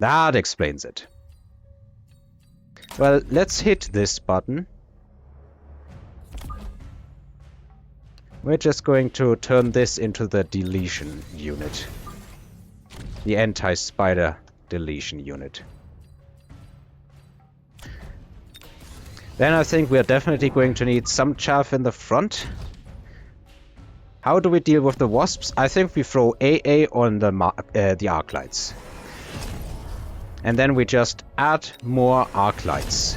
That explains it. Well, let's hit this button. We're just going to turn this into the deletion unit. The anti-spider deletion unit. Then I think we're definitely going to need some chaff in the front. How do we deal with the wasps? I think we throw AA on the arc lights. And then we just add more arc lights.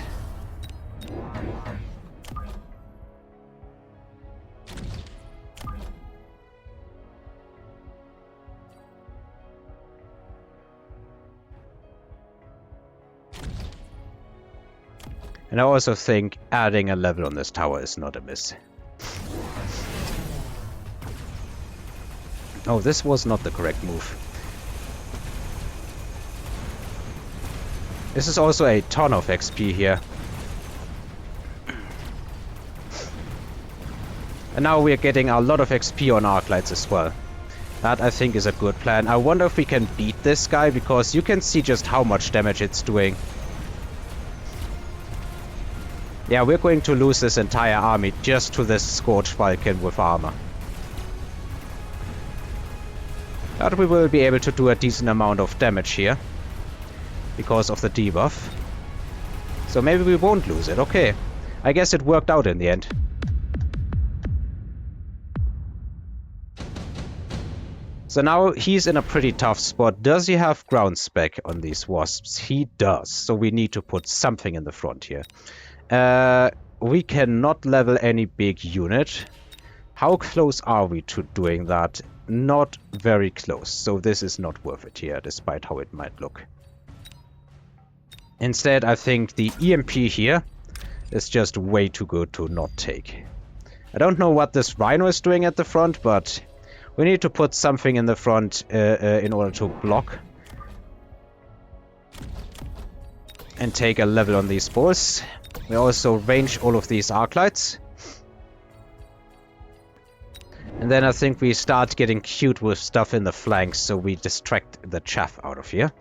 And I also think adding a level on this tower is not amiss. Oh, this was not the correct move. This is also a ton of XP here. And now we are getting a lot of XP on arc lights as well. That I think is a good plan. I wonder if we can beat this guy, because you can see just how much damage it's doing. Yeah, we're going to lose this entire army just to this Scorched Vulcan with armor. But we will be able to do a decent amount of damage here. Because of the debuff. So maybe we won't lose it. Okay. I guess it worked out in the end. So now he's in a pretty tough spot. Does he have ground spec on these wasps? He does. So we need to put something in the front here. We cannot level any big unit. How close are we to doing that? Not very close. So this is not worth it here, despite how it might look. Instead, I think the EMP here is just way too good to not take. I don't know what this Rhino is doing at the front, but we need to put something in the front in order to block. And take a level on these balls. We also range all of these arc lights. And then I think we start getting cute with stuff in the flanks, so we distract the chaff out of here.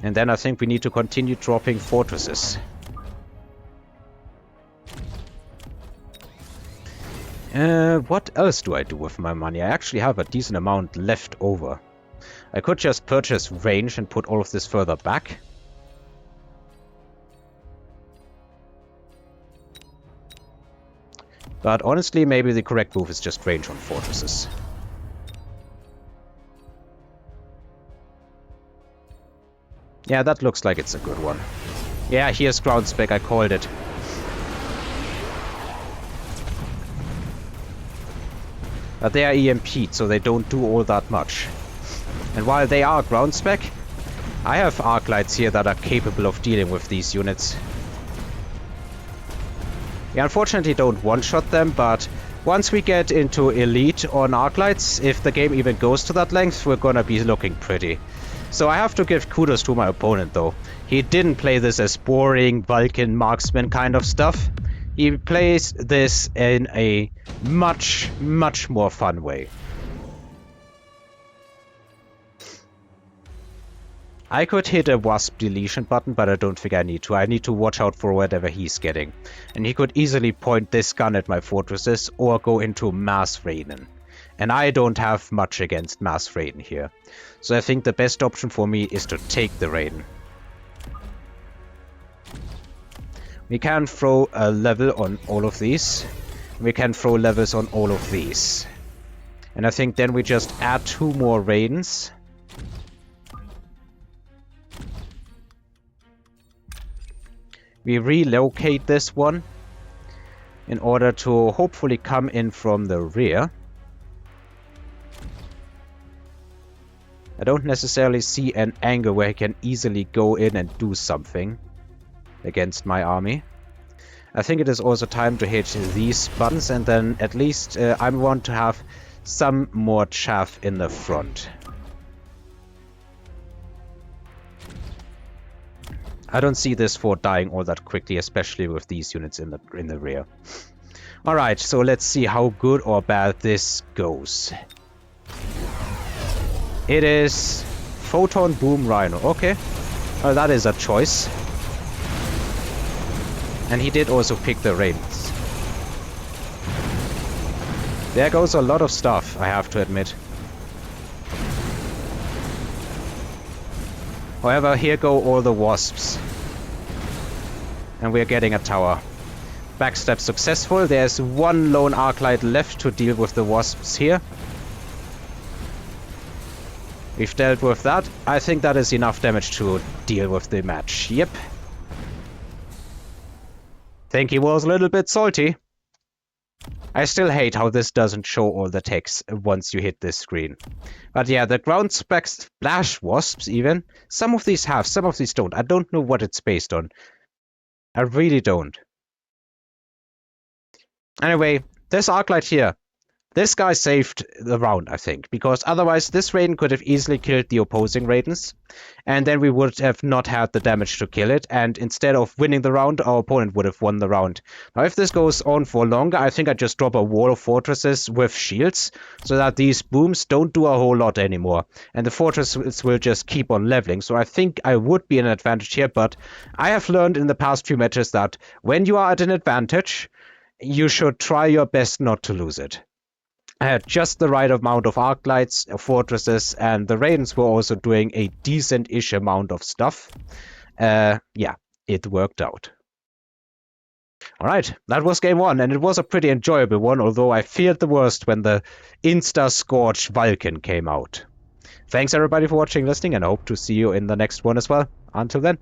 And then I think we need to continue dropping fortresses. What else do I do with my money? I actually have a decent amount left over. I could just purchase range and put all of this further back. But honestly, maybe the correct move is just range on fortresses. Yeah, that looks like it's a good one. Yeah, here's ground spec, I called it. But they are EMP'd, so they don't do all that much. And while they are ground spec, I have arc lights here that are capable of dealing with these units. We unfortunately don't one-shot them, but once we get into elite on arc lights, if the game even goes to that length, we're gonna be looking pretty. So I have to give kudos to my opponent, though. He didn't play this as boring Vulcan marksman kind of stuff. He plays this in a much, much more fun way. I could hit a wasp deletion button, but I don't think I need to. I need to watch out for whatever he's getting. And he could easily point this gun at my fortresses or go into mass Raiden. And I don't have much against mass Raiden here. So I think the best option for me is to take the Raiden. We can throw a level on all of these. We can throw levels on all of these. And I think then we just add 2 more Raidens. We relocate this one in order to hopefully come in from the rear. I don't necessarily see an angle where he can easily go in and do something against my army. I think it is also time to hit these buttons, and then at least I want to have some more chaff in the front. I don't see this fort dying all that quickly, especially with these units in the rear. Alright, so let's see how good or bad this goes. It is Photon Boom Rhino. Okay. Well, that is a choice. And he did also pick the Raidens. There goes a lot of stuff, I have to admit. However, here go all the Wasps. And we're getting a tower. Backstab successful. There's one lone Arclight left to deal with the Wasps here. We've dealt with that. I think that is enough damage to deal with the match. Yep. Think he was a little bit salty. I still hate how this doesn't show all the text once you hit this screen. But yeah, the ground splash wasps even. Some of these have, some of these don't. I don't know what it's based on. I really don't. Anyway, this Arclight here. This guy saved the round, I think, because otherwise this Raiden could have easily killed the opposing Raidens, and then we would have not had the damage to kill it, and instead of winning the round, our opponent would have won the round. Now, if this goes on for longer, I think I just drop a wall of fortresses with shields, so that these booms don't do a whole lot anymore, and the fortresses will just keep on leveling, so I think I would be an advantage here, but I have learned in the past few matches that when you are at an advantage, you should try your best not to lose it. I had just the right amount of Arclights, fortresses, and the Raidens were also doing a decent-ish amount of stuff. Yeah, it worked out. Alright, that was game 1, and it was a pretty enjoyable one, although I feared the worst when the Insta-Scorched Vulcan came out. Thanks everybody for watching and listening, and I hope to see you in the next one as well. Until then.